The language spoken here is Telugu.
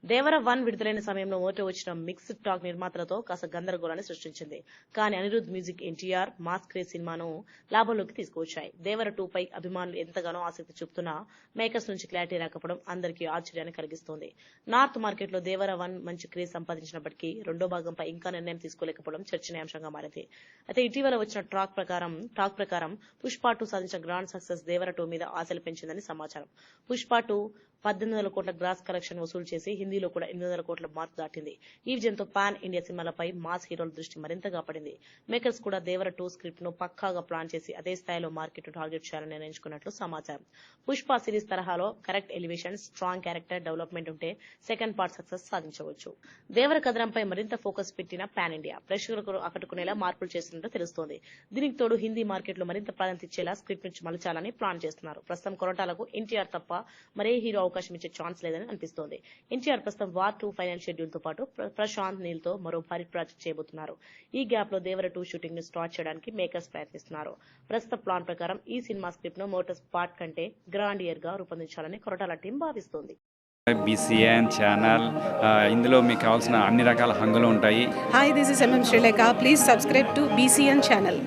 దేవర 1 విడుదలైన సమయంలో మొదట వచ్చిన మిక్స్డ్ టాక్ నిర్మాతలతో కాస్త గందరగోళాన్ని సృష్టించింది. కానీ Anirudh music, NTR, mass craze సినిమాను లాభంలోకి తీసుకువచ్చాయి. దేవర 2 పై అభిమానులు ఎంతగానో ఆసక్తి చూపుతున్నా మేకర్స్ నుంచి క్లారిటీ రాకపోవడం అందరికీ ఆశ్చర్యాన్ని కలిగిస్తోంది. నార్త్ మార్కెట్లో దేవర 1 మంచి క్రేజ్ సంపాదించినప్పటికీ రెండో భాగంపై ఇంకా నిర్ణయం తీసుకోలేకపోవడం చర్చనీయాంశంగా మారింది. అయితే ఇటీవల వచ్చిన టాక్ ప్రకారం పుష్ప 2 సాధించిన గ్రాండ్ సక్సెస్ దేవర 2 మీద ఆశలు పెంచిందని సమాచారం. పుష్ప 2 1800 కోట్ల గ్రాస్ కలెక్షన్ వసూలు చేసి హిందీలో కూడా 800 కోట్ల మార్క్ దాటింది. ఈ విజయంతో పాన్ ఇండియా సినిమాలపై మాస్ హీరోల దృష్టి మరింతగా పడింది. మేకర్స్ కూడా దేవర 2 స్క్రిప్ట్ ను పక్కాగా ప్లాన్ చేసి అదే స్థాయిలో మార్కెట్ టార్గెట్ చేయాలని నిర్ణయించుకున్నట్లు సమాచారం. పుష్ప సిరీస్ తరహాలో correct elevation, strong character development ఉంటే సెకండ్ పార్ట్ సక్సెస్ సాధించవచ్చు. దేవర కథనంపై మరింత ఫోకస్ పెట్టిన పాన్ ఇండియా ప్రేక్షకులకు ఆకట్టుకునేలా మార్పులు చేస్తున్నట్టు తెలుస్తోంది. దీనికి తోడు హిందీ మార్కెట్ లో మరింత ప్రాధాన్యత ఇచ్చేలా స్క్రిప్ట్ నుంచి మలచాలని ప్లాన్ చేస్తున్నారు. ప్రస్తుతం కొరటాలకు ఎన్టీఆర్ తప్ప మరే హీరో అవకాశం ఇచ్చే ఛాన్స్ లేదని అనిపిస్తోంది. ఎన్టీఆర్ ప్రస్తుతం వార్ 2 ఫైనల్ షెడ్యూల్ తో పాటు ప్రశాంత్ నీల్ తో మరో భారీ ప్రాజెక్ట్ చేయబోతున్నారు. ఈ గ్యాప్ లో దేవర 2 షూటింగ్ ను స్టార్ట్ చేయడానికి మేకర్స్ ప్రయత్నిస్తున్నారు. ప్రస్తుత ప్లాన్ ప్రకారం ఈ సినిమా స్క్రిప్ట్ ను మోటార్ పార్ట్ కంటే గ్రాండియర్ గా రూపొందించాలని కొరటాల టీం భావిస్తోంది. BCN ఛానల్ ఇందులో మీకు కావాల్సిన అన్ని రకాల హంగులు ఉంటాయి. Hi, this is MM Sri Lanka. Please subscribe to BCN channel.